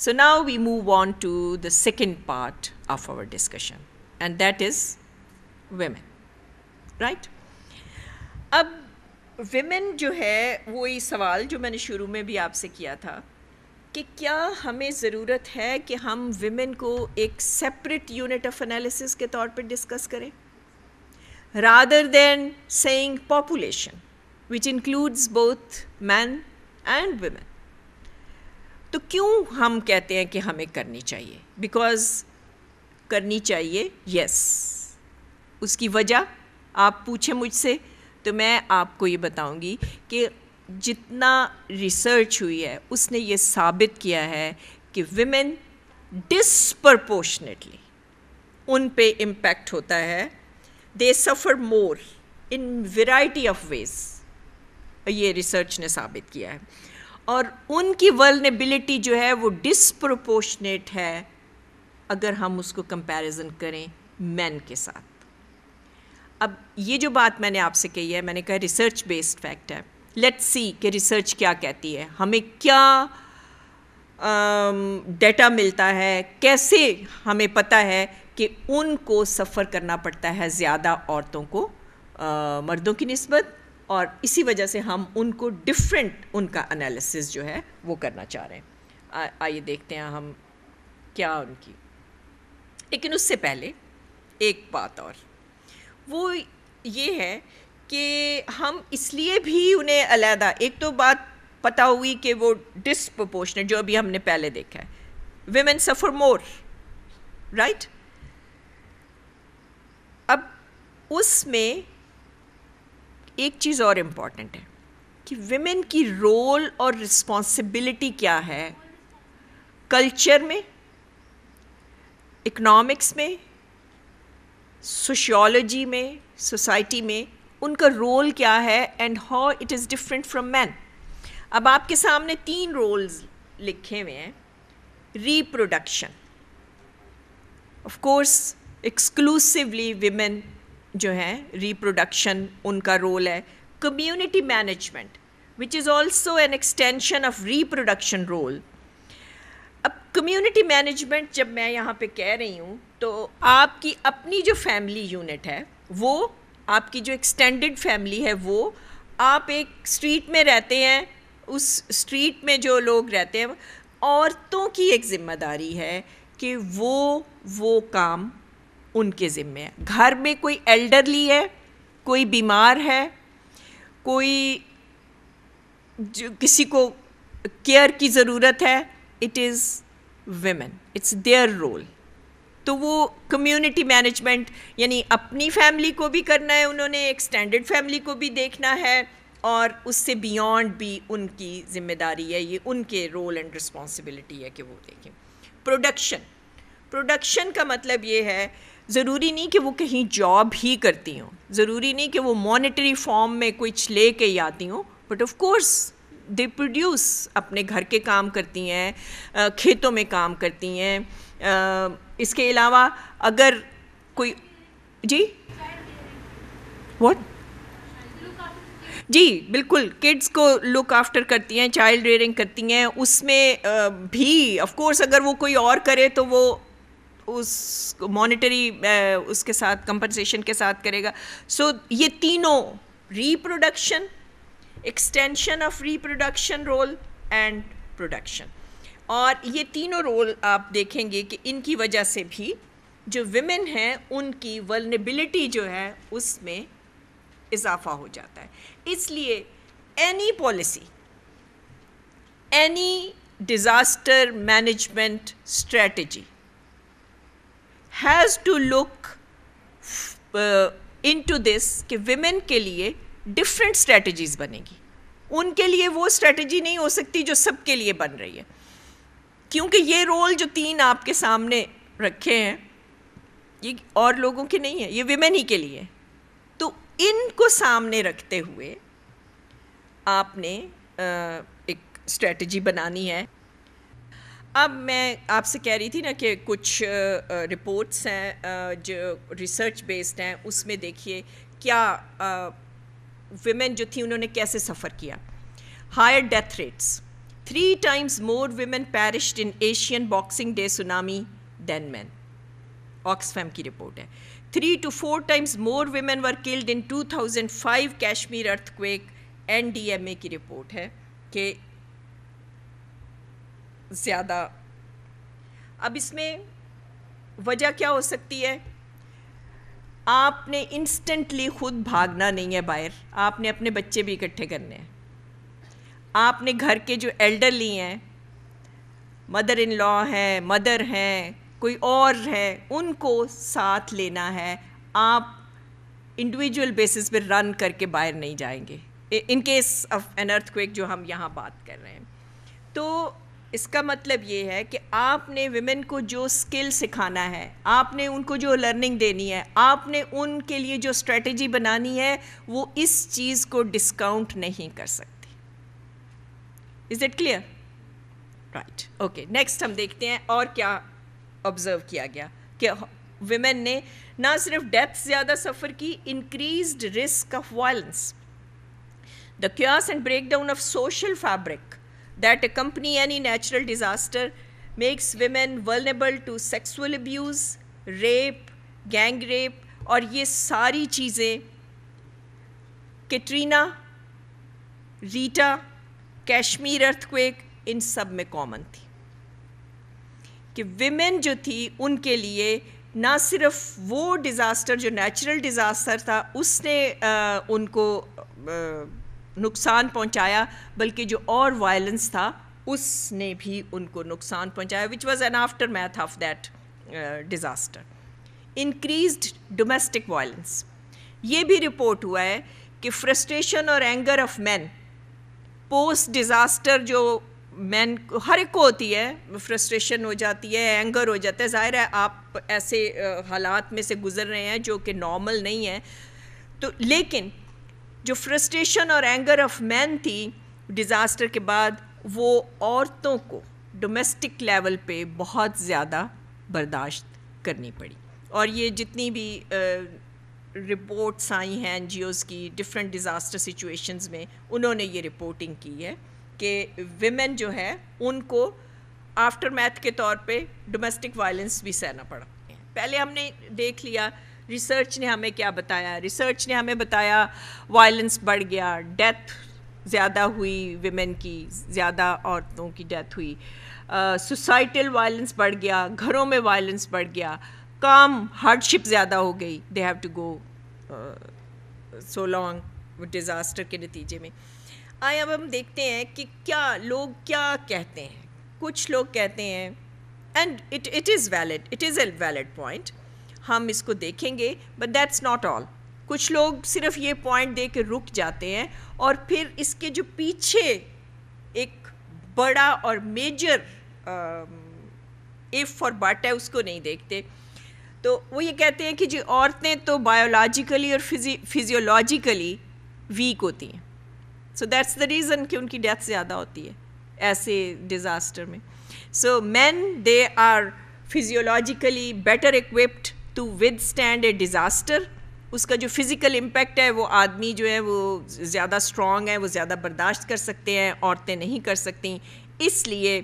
So now we move on to the second part of our discussion, and that is women, right? اب women جو ہے وہی سوال جو میں نے شروع میں بھی آپ سے کیا تھا کہ کیا ہمیں ضرورت ہے کہ ہم women کو ایک separate unit of analysis کے طور پر ڈسکس کریں rather than saying population which includes both men and women. تو کیوں ہم کہتے ہیں کہ ہمیں کرنی چاہیے؟ بیکاز کرنی چاہیے، یس. اس کی وجہ آپ پوچھیں مجھ سے تو میں آپ کو یہ بتاؤں گی کہ جتنا ریسرچ ہوئی ہے اس نے یہ ثابت کیا ہے کہ ویمن ڈسپرپورشنیٹلی ان پہ امپیکٹ ہوتا ہے. دے سفر مور ان ویرائٹی آف ویز. یہ ریسرچ نے ثابت کیا ہے، اور ان کی ولنیبلٹی جو ہے وہ ڈسپروپورشنیٹ ہے اگر ہم اس کو کمپیریزن کریں مین کے ساتھ. اب یہ جو بات میں نے آپ سے کہی ہے، میں نے کہا ریسرچ بیسڈ فیکٹ ہے. لیٹس سی کہ ریسرچ کیا کہتی ہے، ہمیں کیا ڈیٹا ملتا ہے، کیسے ہمیں پتہ ہے کہ ان کو سفر کرنا پڑتا ہے زیادہ عورتوں کو مردوں کی نسبت، اور اسی وجہ سے ہم ان کو ڈفرینٹ ان کا انالیسس جو ہے وہ کرنا چاہ رہے ہیں. آئیے دیکھتے ہیں ہم کیا ان کی. لیکن اس سے پہلے ایک بات اور، وہ یہ ہے کہ ہم اس لیے بھی انہیں علیحدہ، ایک تو بات پتہ ہوئی کہ وہ ڈسپرپورشنیٹ جو ابھی ہم نے پہلے دیکھا ہے، ویمن سفر مور، رائٹ. اب اس میں ایک چیز اور امپورٹنٹ ہے کہ ویمن کی رول اور رسپانسبلٹی کیا ہے کلچر میں، اکنامکس میں، سوشیولوجی میں، سوسائٹی میں. ان کا رول کیا ہے and how it is different from men. اب آپ کے سامنے 3 رولز لکھے ہوئے ہیں. Reproduction, of course exclusively women جو ہیں ریپروڈکشن ان کا رول ہے. Community management which is also an extension of reproduction role. اب کمیونٹی مینجمنٹ جب میں یہاں پہ کہہ رہی ہوں تو آپ کی اپنی جو فیملی یونٹ ہے، وہ آپ کی جو ایکسٹینڈڈ فیملی ہے، وہ آپ ایک اسٹریٹ میں رہتے ہیں، اس اسٹریٹ میں جو لوگ رہتے ہیں، عورتوں کی ایک ذمہ داری ہے کہ وہ کام ان کے ذمے ہے. گھر میں کوئی ایلڈرلی ہے، کوئی بیمار ہے، کوئی کسی کو کیئر کی ضرورت ہے، it is women, it's their role. تو وہ کمیونٹی مینجمنٹ یعنی اپنی فیملی کو بھی کرنا ہے انہوں نے، ایکسٹینڈڈ فیملی کو بھی دیکھنا ہے، اور اس سے بیونڈ بھی ان کی ذمہ داری ہے، یہ ان کے رول اینڈ رسپانسبلٹی ہے کہ وہ دیکھیں. پروڈکشن کا مطلب یہ ہے، ضروری نہیں کہ وہ کہیں جاب ہی کرتی ہوں، ضروری نہیں کہ وہ مانیٹری فارم میں کچھ لے کے ہی آتی ہوں، but of course they produce, اپنے گھر کے کام کرتی ہیں، کھیتوں میں کام کرتی ہیں. اس کے علاوہ اگر کوئی جی واٹ جی بالکل کڈس کو لک آفٹر کرتی ہیں، چائلڈ ریئرنگ کرتی ہیں. اس میں بھی آف کورس اگر وہ کوئی اور کرے تو وہ اس مانیٹری اس کے ساتھ کمپنسیشن کے ساتھ کرے گا. سو یہ تینوں، reproduction, extension of reproduction role and production, اور یہ تینوں رول آپ دیکھیں گے کہ ان کی وجہ سے بھی جو ویمن ہیں ان کی ولنیبلٹی جو ہے اس میں اضافہ ہو جاتا ہے. اس لیے any policy, any disaster management strategy has to look into this کہ ویمن کے لیے ڈفرینٹ اسٹریٹجیز بنے گی. ان کے لیے وہ اسٹریٹجی نہیں ہو سکتی جو سب کے لیے بن رہی ہے، کیونکہ یہ رول جو 3 آپ کے سامنے رکھے ہیں یہ اور لوگوں کے نہیں ہیں، یہ ویمن ہی کے لیے. تو ان کو سامنے رکھتے ہوئے آپ نے ایک اسٹریٹجی بنانی ہے. اب میں آپ سے کہہ رہی تھی نا کہ کچھ رپورٹس ہیں جو ریسرچ بیسڈ ہیں، اس میں دیکھیے کیا ویمن جو تھی انہوں نے کیسے سفر کیا. Higher death rates, 3 times more women perished in Asian Boxing Day tsunami than men. Oxfam کی رپورٹ ہے. 3 to 4 times more women were killed in 2005 Kashmir earthquake. NDMA کی رپورٹ ہے کہ زیادہ. اب اس میں وجہ کیا ہو سکتی ہے؟ آپ نے انسٹنٹلی خود بھاگنا نہیں ہے باہر, آپ نے اپنے بچے بھی اکٹھے کرنے ہیں. آپ نے گھر کے جو ایلڈرلی ہیں, مدر ان لا ہیں, مدر ہیں, کوئی اور ہے, ان کو ساتھ لینا ہے. آپ انڈیویجول بیسس پہ رن کر کے باہر نہیں جائیں گے in case of an earthquake جو ہم یہاں بات کر رہے ہیں. تو اس کا مطلب یہ ہے کہ آپ نے ویمن کو جو اسکل سکھانا ہے, آپ نے ان کو جو لرننگ دینی ہے, آپ نے ان کے لیے جو اسٹریٹجی بنانی ہے, وہ اس چیز کو ڈسکاؤنٹ نہیں کر سکتی. Is it clear? Right, okay. Next ہم دیکھتے ہیں اور کیا آبزرو کیا گیا کہ ویمن نے نہ صرف ڈیتھ زیادہ سفر کی, increased risk of violence. The chaos and break down of social fabric that accompany any natural disaster makes women vulnerable to sexual abuse, rape, gang rape, اور یہ ساری چیزیں کیٹرینا, ریٹا, کشمیر ارتھ کویک, ان سب میں کامن تھی کہ ویمن جو تھی ان کے لیے نہ صرف وہ ڈیزاسٹر جو نیچرل ڈیزاسٹر تھا اس نے ان کو نقصان پہنچایا, بلکہ جو اور وائلنس تھا اس نے بھی ان کو نقصان پہنچایا, which was in aftermath of that disaster. Increased domestic violence, یہ بھی رپورٹ ہوا ہے کہ فرسٹریشن اور anger of men post disaster, جو مین ہر ایک کو ہوتی ہے, فرسٹریشن ہو جاتی ہے, اینگر ہو جاتا ہے. ظاہر ہے آپ ایسے حالات میں سے گزر رہے ہیں جو کہ نارمل نہیں ہے, تو لیکن جو فرسٹریشن اور اینگر آف مین تھی ڈیزاسٹر کے بعد, وہ عورتوں کو ڈومیسٹک لیول پہ بہت زیادہ برداشت کرنی پڑی. اور یہ جتنی بھی رپورٹس آئی ہیں این جی اوز کی ڈفرینٹ ڈیزاسٹر سچویشنز میں, انہوں نے یہ رپورٹنگ کی ہے کہ ویمن جو ہے ان کو آفٹر میتھ کے طور پہ ڈومیسٹک وائلنس بھی سہنا پڑا. پہلے ہم نے دیکھ لیا ریسرچ نے ہمیں کیا بتایا. ریسرچ نے ہمیں بتایا وائلنس بڑھ گیا, ڈیتھ زیادہ ہوئی ویمن کی, زیادہ عورتوں کی ڈیتھ ہوئی, سوسائٹل وائلنس بڑھ گیا, گھروں میں وائلنس بڑھ گیا, کام ہارڈشپ زیادہ ہو گئی, they have to go so long disaster کے نتیجے میں. اب ہم دیکھتے ہیں کہ کیا لوگ کیا کہتے ہیں. کچھ لوگ کہتے ہیں, and it is valid, it is a valid point, ہم اس کو دیکھیں گے, بٹ دیٹس ناٹ آل. کچھ لوگ صرف یہ پوائنٹ دے کے رک جاتے ہیں اور پھر اس کے جو پیچھے ایک بڑا اور میجر ایف اور بٹ ہے اس کو نہیں دیکھتے. تو وہ یہ کہتے ہیں کہ جی عورتیں تو بایولوجیکلی اور فزیولوجیکلی ویک ہوتی ہیں, سو دیٹس دا ریزن کہ ان کی ڈیتھ زیادہ ہوتی ہے ایسے ڈیزاسٹر میں. So men they are physiologically better equipped to withstand a disaster. اس کا جو فزیکل امپیکٹ ہے وہ آدمی جو ہے وہ زیادہ اسٹرانگ ہے, وہ زیادہ برداشت کر سکتے ہیں, عورتیں نہیں کر سکتی. اس لیے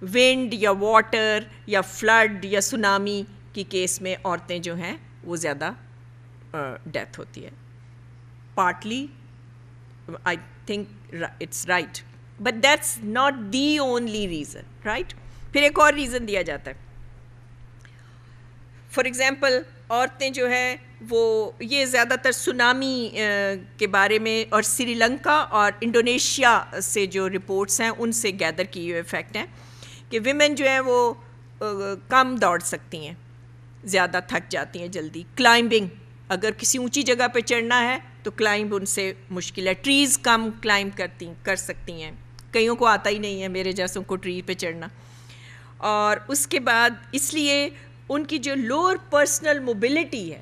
ونڈ یا واٹر یا فلڈ یا سونامی کی کیس میں عورتیں جو ہیں وہ زیادہ ڈیتھ ہوتی ہے. Partly I think it's right, but that's not the only reason, right. پھر ایک اور ریزن دیا جاتا ہے. فار ایگزامپل عورتیں جو ہے وہ یہ زیادہ تر سونامی کے بارے میں اور سری لنکا اور انڈونیشیا سے جو رپورٹس ہیں ان سے گیدر کی ہوئے فیکٹ ہیں کہ ویمن جو ہیں وہ کم دوڑ سکتی ہیں, زیادہ تھک جاتی ہیں جلدی. کلائمبنگ, اگر کسی اونچی جگہ پہ چڑھنا ہے تو کلائمب ان سے مشکل ہے. ٹریز کم کلائمب کر سکتی ہیں, کئیوں کو آتا ہی نہیں ہے میرے جیسوں کو ٹری پہ چڑھنا. اور اس کے بعد اس لیے ان کی جو لوور پرسنل موبلٹی ہے,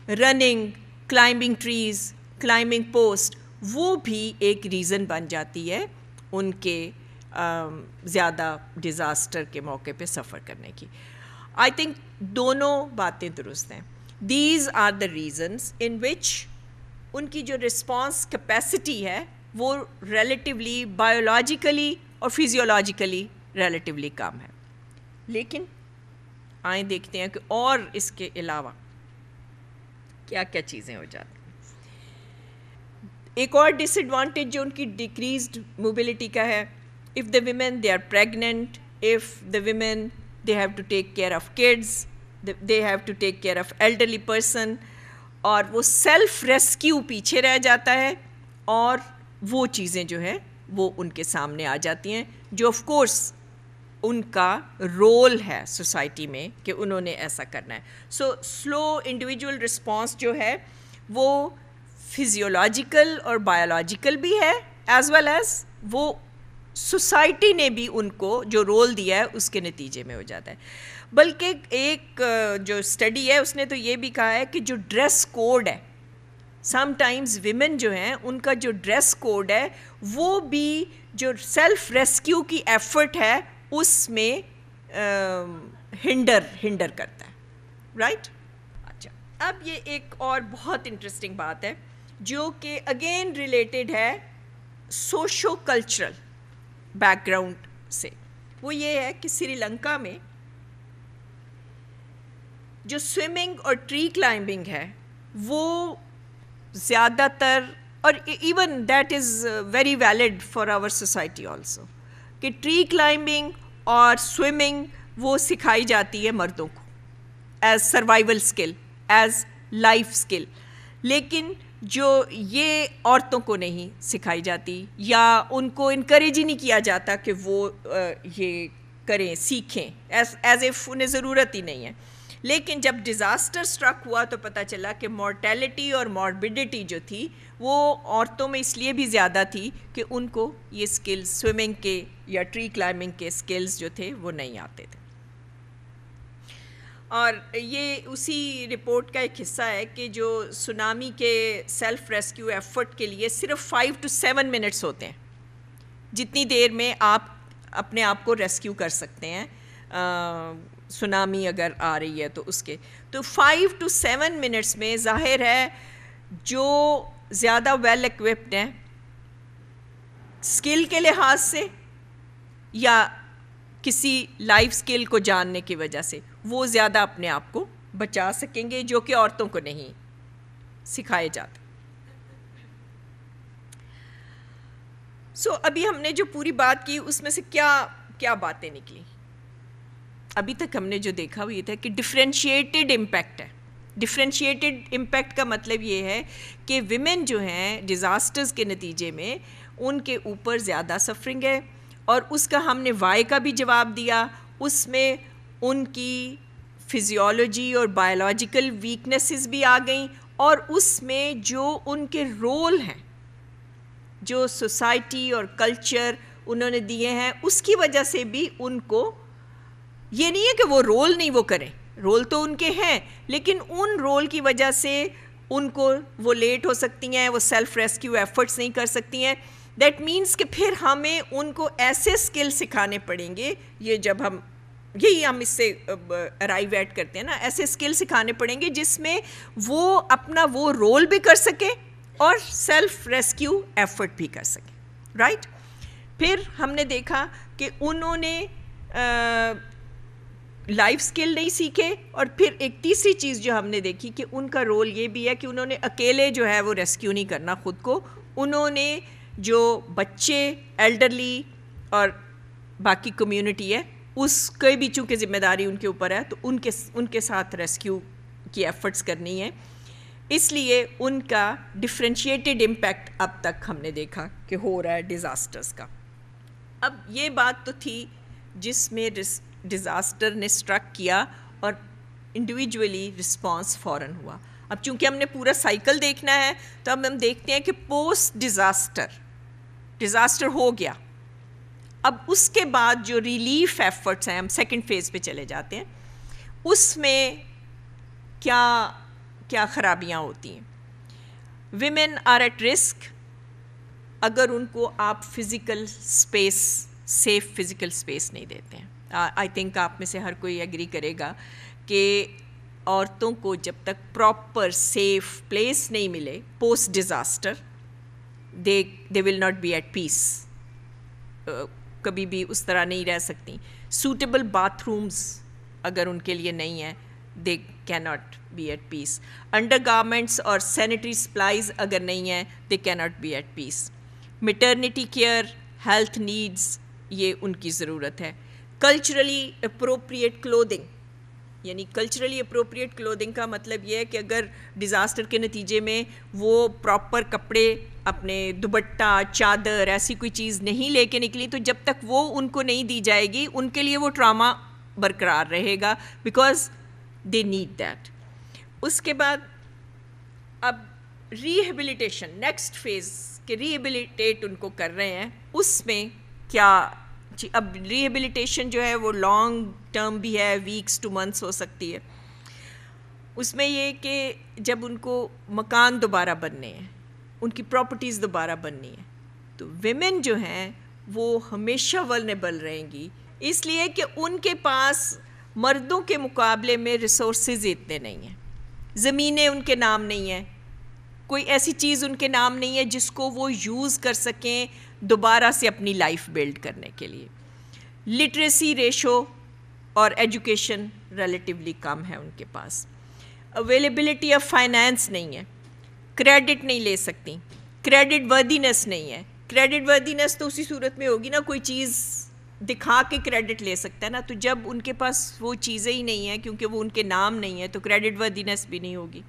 running, climbing trees, climbing post, وہ بھی ایک ریزن بن جاتی ہے ان کے زیادہ ڈیزاسٹر کے موقع پہ سفر کرنے کی. آئی تھنک دونوں باتیں درست ہیں. دیز آر دا ریزنس ان وچ ان کی جو رسپانس کیپیسٹی ہے وہ ریلیٹیولی بایولوجیکلی اور فزیولوجیکلی ریلیٹیولی کم ہے. لیکن آئیں دیکھتے ہیں کہ اور اس کے علاوہ کیا کیا چیزیں ہو جاتی ہیں. ایک اور ڈس ایڈوانٹیج جو ان کی ڈیکریزڈ موبلٹی کا ہے, if the women they are pregnant, if the women they have to take care of kids, they have to take care of elderly person, اور وہ سیلف ریسکیو پیچھے رہ جاتا ہے, اور وہ چیزیں جو ہے وہ ان کے سامنے آ جاتی ہیں جو آف کورس ان کا رول ہے سوسائٹی میں کہ انہوں نے ایسا کرنا ہے. سو سلو انڈیویجول رسپانس جو ہے وہ فزیولوجیکل اور بایولوجیکل بھی ہے, ایز ویل ایز وہ سوسائٹی نے بھی ان کو جو رول دیا ہے اس کے نتیجے میں ہو جاتا ہے. بلکہ ایک جو اسٹڈی ہے اس نے تو یہ بھی کہا ہے کہ جو ڈریس کوڈ ہے, سم ٹائمز ویمن جو ہیں ان کا جو ڈریس کوڈ ہے وہ بھی جو سیلف ریسکیو کی ایفرٹ ہے اس میں ہنڈر کرتا ہے, رائٹ. اچھا, اب یہ ایک اور بہت انٹرسٹنگ بات ہے جو کہ اگین ریلیٹڈ ہے سوشو کلچرل بیک گراؤنڈ سے. وہ یہ ہے کہ سری لنکا میں جو سوئمنگ اور ٹری کلائمبنگ ہے وہ زیادہ تر, اور even that is very valid for our society also, کہ ٹری کلائمبنگ اور سوئمنگ وہ سکھائی جاتی ہے مردوں کو as survival skill, as life skill, لیکن جو یہ عورتوں کو نہیں سکھائی جاتی یا ان کو انکریج ہی نہیں کیا جاتا کہ وہ یہ کریں, سیکھیں, ایز ایف انہیں ضرورت ہی نہیں ہے. لیکن جب ڈیزاسٹر اسٹرک ہوا تو پتہ چلا کہ مورٹیلٹی اور موربیڈیٹی جو تھی وہ عورتوں میں اس لیے بھی زیادہ تھی کہ ان کو یہ اسکلز سوئمنگ کے یا ٹری کلائمبنگ کے اسکلز جو تھے وہ نہیں آتے تھے. اور یہ اسی رپورٹ کا ایک حصہ ہے کہ جو سونامی کے سیلف ریسکیو ایفرٹ کے لیے صرف 5 to 7 منٹس ہوتے ہیں, جتنی دیر میں آپ اپنے آپ کو ریسکیو کر سکتے ہیں سونامی اگر آ رہی ہے تو اس کے. تو 5 to 7 منٹس میں ظاہر ہے جو زیادہ ویل ایکوپڈ ہیں اسکل کے لحاظ سے یا کسی لائف اسکل کو جاننے کی وجہ سے وہ زیادہ اپنے آپ کو بچا سکیں گے, جو کہ عورتوں کو نہیں سکھائے جاتے. سو ابھی ہم نے جو پوری بات کی اس میں سے کیا باتیں نکلی. ابھی تک ہم نے جو دیکھا وہ یہ تھا کہ ڈفرینشیٹڈ امپیکٹ ہے. ڈفرینشیٹڈ امپیکٹ کا مطلب یہ ہے کہ ویمن جو ہیں ڈیزاسٹرز کے نتیجے میں ان کے اوپر زیادہ سفرنگ ہے, اور اس کا ہم نے وائی کا بھی جواب دیا. اس میں ان کی فزیولوجی اور بایولوجیکل ویکنیسز بھی آ گئیں, اور اس میں جو ان کے رول ہیں جو سوسائٹی اور کلچر انہوں نے دیے ہیں اس کی وجہ سے بھی ان کو یہ نہیں ہے کہ وہ رول نہیں وہ کریں, رول تو ان کے ہیں, لیکن ان رول کی وجہ سے ان کو وہ لیٹ ہو سکتی ہیں, وہ سیلف ریسکیو ایفرٹس نہیں کر سکتی ہیں. دیٹ مینس کہ پھر ہمیں ان کو ایسے اسکل سکھانے پڑیں گے, یہ جب ہم اس سے ارائیو ایٹ کرتے ہیں نا, ایسے اسکل سکھانے پڑیں گے جس میں وہ اپنا وہ رول بھی کر سکیں اور سیلف ریسکیو ایفرٹ بھی کر سکیں, رائٹ. پھر ہم نے دیکھا کہ انہوں نے لائف اسکل نہیں سیکھے, اور پھر ایک تیسری چیز جو ہم نے دیکھی کہ ان کا رول یہ بھی ہے کہ انہوں نے اکیلے جو ہے وہ ریسکیو نہیں کرنا خود کو, انہوں نے جو بچے, ایلڈرلی اور باقی کمیونٹی ہے اس کی بھی چونکہ ذمہ داری ان کے اوپر ہے تو ان کے ساتھ ریسکیو کی ایفرٹس کرنی ہے. اس لیے ان کا ڈفرینشیٹڈ امپیکٹ اب تک ہم نے دیکھا کہ ہو رہا ہے ڈیزاسٹرز کا. اب یہ بات تو تھی جس میں ڈیزاسٹر نے اسٹرک کیا اور انڈیویجولی رسپانس فوراً ہوا. اب چونکہ ہم نے پورا سائیکل دیکھنا ہے تو اب ہم دیکھتے ہیں کہ پوسٹ ڈیزاسٹر ہو گیا, اب اس کے بعد جو ریلیف ایفرٹس ہیں, ہم سیکنڈ فیز پہ چلے جاتے ہیں, اس میں کیا خرابیاں ہوتی ہیں. ویمن آر ایٹ رسک اگر ان کو آپ physical space, safe physical space نہیں دیتے ہیں. آئی تھنک آپ میں سے ہر کوئی ایگری کرے گا کہ عورتوں کو جب تک پراپر سیف پلیس نہیں ملے post disaster, they will not be at peace. کبھی بھی اس طرح نہیں رہ سکتی. سوٹیبل باتھ رومز اگر ان کے لیے نہیں ہیں, دے کی not be at peace. Undergarments اور سینیٹری سپلائز اگر نہیں ہیں, دے کی not be at peace. Maternity care, health needs, یہ ان کی ضرورت ہے. کلچرلی اپروپریٹ کلودنگ, یعنی کلچرلی اپروپریٹ کلودنگ کا مطلب یہ ہے کہ اگر ڈیزاسٹر کے نتیجے میں وہ پراپر کپڑے, اپنے دوپٹہ, چادر, ایسی کوئی چیز نہیں لے کے نکلی, تو جب تک وہ ان کو نہیں دی جائے گی ان کے لیے وہ ٹراما برقرار رہے گا, بیکاز دے نیڈ دیٹ. اس کے بعد اب ریہیبلیٹیشن, نیکسٹ فیز کہ ریہیبلیٹیٹ ان کو کر رہے ہیں, اس میں کیا, اب ریہیبلیٹیشن جو ہے وہ لانگ ٹرم بھی ہے, ویکس ٹو منتھس ہو سکتی ہے. اس میں یہ کہ جب ان کو مکان دوبارہ بننے ہیں, ان کی پراپرٹیز دوبارہ بننی ہے, تو ویمن جو ہیں وہ ہمیشہ ولنریبل رہیں گی, اس لیے کہ ان کے پاس مردوں کے مقابلے میں ریسورسز اتنے نہیں ہیں. زمینیں ان کے نام نہیں ہیں, کوئی ایسی چیز ان کے نام نہیں ہے جس کو وہ یوز کر سکیں دوبارہ سے اپنی لائف بلڈ کرنے کے لیے. لٹریسی ریشو اور ایجوکیشن ریلیٹیولی کم ہے ان کے پاس. اویلیبلٹی آف فائنانس نہیں ہے, کریڈٹ نہیں لے سکتی, کریڈٹ وردینس نہیں ہے. کریڈٹ وردینس تو اسی صورت میں ہوگی نا, کوئی چیز دکھا کے کریڈٹ لے سکتا ہے نا, تو جب ان کے پاس وہ چیزیں ہی نہیں ہیں کیونکہ وہ ان کے نام نہیں ہیں, تو کریڈٹ وردینس بھی نہیں ہوگی.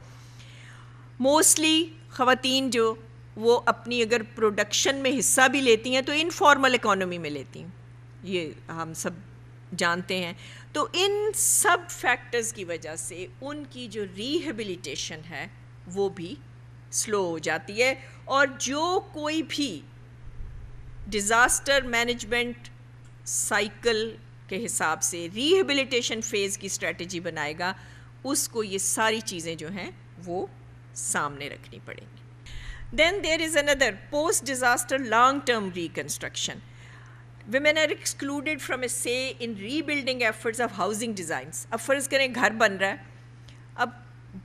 موسٹلی خواتین جو وہ اپنی اگر پروڈکشن میں حصہ بھی لیتی ہیں تو انفارمل اکانومی میں لیتی ہیں, یہ ہم سب جانتے ہیں. تو ان سب فیکٹرز کی وجہ سے ان کی جو ریہیبلیٹیشن ہے وہ بھی سلو ہو جاتی ہے. اور جو کوئی بھی ڈیزاسٹر مینجمنٹ سائیکل کے حساب سے ریہیبلیٹیشن فیز کی اسٹریٹجی بنائے گا, اس کو یہ ساری چیزیں جو ہیں وہ سامنے رکھنی پڑیں گی. Then there is another post-disaster long-term reconstruction. Women are excluded from a say in rebuilding efforts of housing designs. اب فرض کریں گھر بن رہا ہے, اب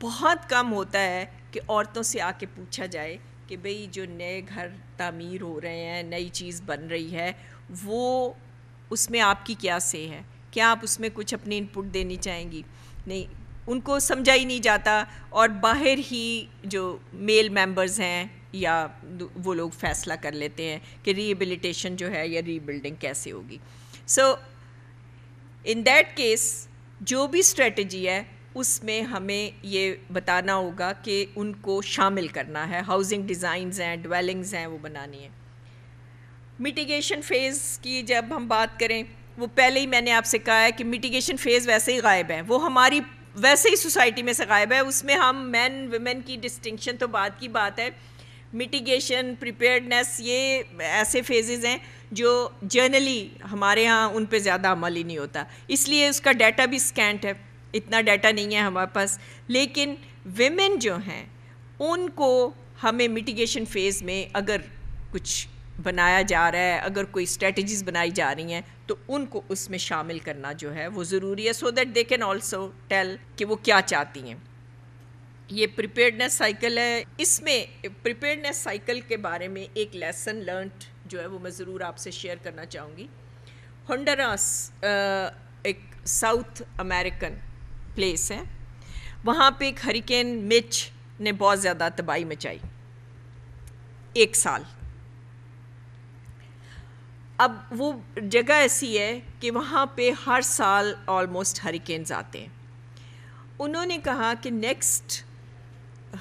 بہت کم ہوتا ہے کہ عورتوں سے آ کے پوچھا جائے کہ بھئی جو نئے گھر تعمیر ہو رہے ہیں, نئی چیز بن رہی ہے, وہ اس میں آپ کی کیا سے ہے, کیا آپ اس میں کچھ اپنی ان پٹ دینی چاہیں گی؟ نہیں, ان کو سمجھا ہی نہیں جاتا, اور باہر ہی جو میل ممبرز ہیں یا وہ لوگ فیصلہ کر لیتے ہیں کہ ریہیبلیٹیشن جو ہے یا ری بلڈنگ کیسے ہوگی. سو ان دیٹ کیس جو بھی اسٹریٹجی ہے اس میں ہمیں یہ بتانا ہوگا کہ ان کو شامل کرنا ہے, ہاؤسنگ ڈیزائنز ہیں, ڈویلنگز ہیں, وہ بنانی ہے. میٹیگیشن فیز کی جب ہم بات کریں, وہ پہلے ہی میں نے آپ سے کہا ہے کہ میٹیگیشن فیز ویسے ہی غائب ہے, وہ ہماری ویسے ہی سوسائٹی میں سے غائب ہے. اس میں ہم مین ویمن کی ڈسٹنکشن تو بعد کی بات ہے. میٹیگیشن, پریپیئرڈنیس, یہ ایسے فیزز ہیں جو جرنلی ہمارے ہاں ان پہ زیادہ عمل ہی نہیں ہوتا, اس لیے اس کا ڈیٹا بھی سکینٹ ہے, اتنا ڈیٹا نہیں ہے ہمارے پاس. لیکن ویمن جو ہیں ان کو ہمیں میٹیگیشن فیز میں اگر کچھ بنایا جا رہا ہے, اگر کوئی اسٹریٹجیز بنائی جا رہی ہیں, تو ان کو اس میں شامل کرنا جو ہے وہ ضروری ہے, so that they can also tell کہ وہ کیا چاہتی ہیں. یہ پریپیئرڈنیس سائیکل ہے. اس میں پریپیئرڈنیس سائیکل کے بارے میں ایک لیسن لرنڈ جو ہے وہ میں ضرور آپ سے شیئر کرنا چاہوں گی. ہنڈوراس ایک ساؤتھ امریکن پلیس ہے, وہاں پہ ایک ہریکین مچ نے بہت زیادہ تباہی مچائی, 1 سال. اب وہ جگہ ایسی ہے کہ وہاں پہ ہر سال آلموسٹ ہریکینز آتے ہیں. انہوں نے کہا کہ نیکسٹ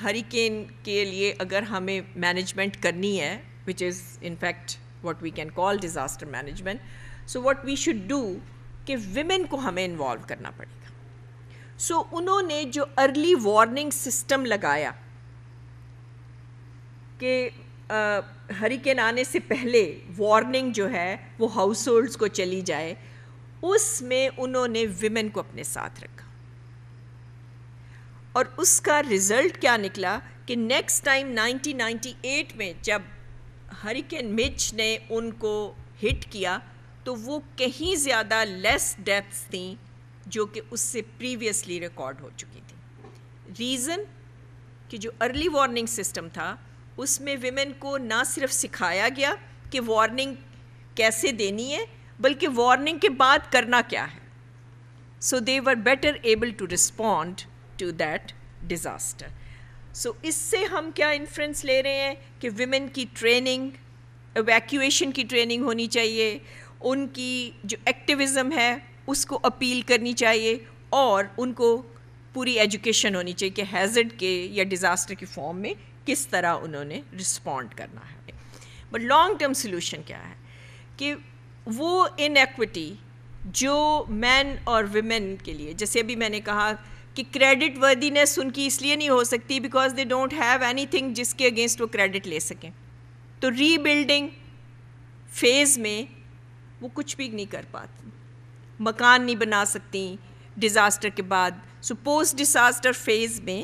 ہریکین کے لیے اگر ہمیں مینجمنٹ کرنی ہے, which is in fact what we can call disaster management, so what we should do کہ ویمن کو ہمیں انوالو کرنا پڑے گا. سو انہوں نے جو ارلی وارننگ سسٹم لگایا کہ ہریکین آنے سے پہلے وارننگ جو ہے وہ ہاؤس ہولڈس کو چلی جائے, اس میں انہوں نے ویمن کو اپنے ساتھ رکھا. اور اس کا رزلٹ کیا نکلا کہ نیکسٹ ٹائم 1998 میں جب ہریکین مچ نے ان کو ہٹ کیا تو وہ کہیں زیادہ لیس ڈیتھس تھیں جو کہ اس سے پریویسلی ریکارڈ ہو چکی تھیں. ریزن کہ جو ارلی وارننگ سسٹم تھا اس میں ویمن کو نہ صرف سکھایا گیا کہ وارننگ کیسے دینی ہے بلکہ وارننگ کے بعد کرنا کیا ہے. So they were better able to respond to that disaster. So اس سے ہم کیا انفرنس لے رہے ہیں کہ ویمن کی ٹریننگ, ایویکویشن کی ٹریننگ ہونی چاہیے, ان کی جو ایکٹیویزم ہے اس کو اپیل کرنی چاہیے, اور ان کو پوری ایجوکیشن ہونی چاہیے کہ ہیزرڈ کے یا ڈیزاسٹر کی فارم میں کس طرح انہوں نے رسپونڈ کرنا ہے. بٹ لانگ ٹرم سلوشن کیا ہے کہ وہ ان ایکوٹی جو مین اور ویمن کے لیے, جیسے ابھی میں نے کہا کہ کریڈٹ وردینس ان کی اس لیے نہیں ہو سکتی because they don't have any thing جس کے اگینسٹ وہ کریڈٹ لے سکیں. تو ری بلڈنگ فیز میں وہ کچھ بھی نہیں کر پاتی, مکان نہیں بنا سکتی ڈیزاسٹر کے بعد. سو پوسٹ ڈیزاسٹر فیز میں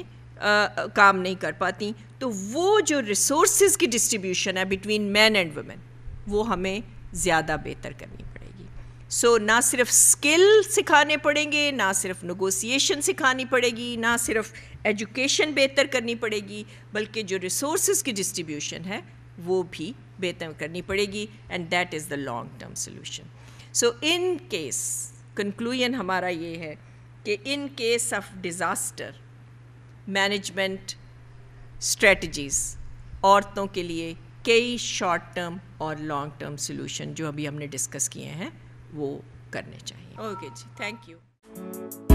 کام نہیں کر پاتی. تو وہ جو ریسورسز کی ڈسٹریبیوشن ہے بٹوین مین اینڈ ویمن وہ ہمیں زیادہ بہتر کرنی پڑے گی. سو نہ صرف اسکل سکھانے پڑیں گے, نہ صرف نیگوسیشن سکھانی پڑے گی, نہ صرف ایجوکیشن بہتر کرنی پڑے گی, بلکہ جو ریسورسز کی ڈسٹریبیوشن ہے وہ بھی بہتر کرنی پڑے گی. And that is the long term solution. So in case conclusion ہمارا یہ ہے کہ ان case of disaster management strategies عورتوں کے لیے کئی شارٹ ٹرم اور لانگ ٹرم سلوشن جو ابھی ہم نے ڈسکس کیے ہیں وہ کرنے چاہیے. اوکے جی, تھینک یو.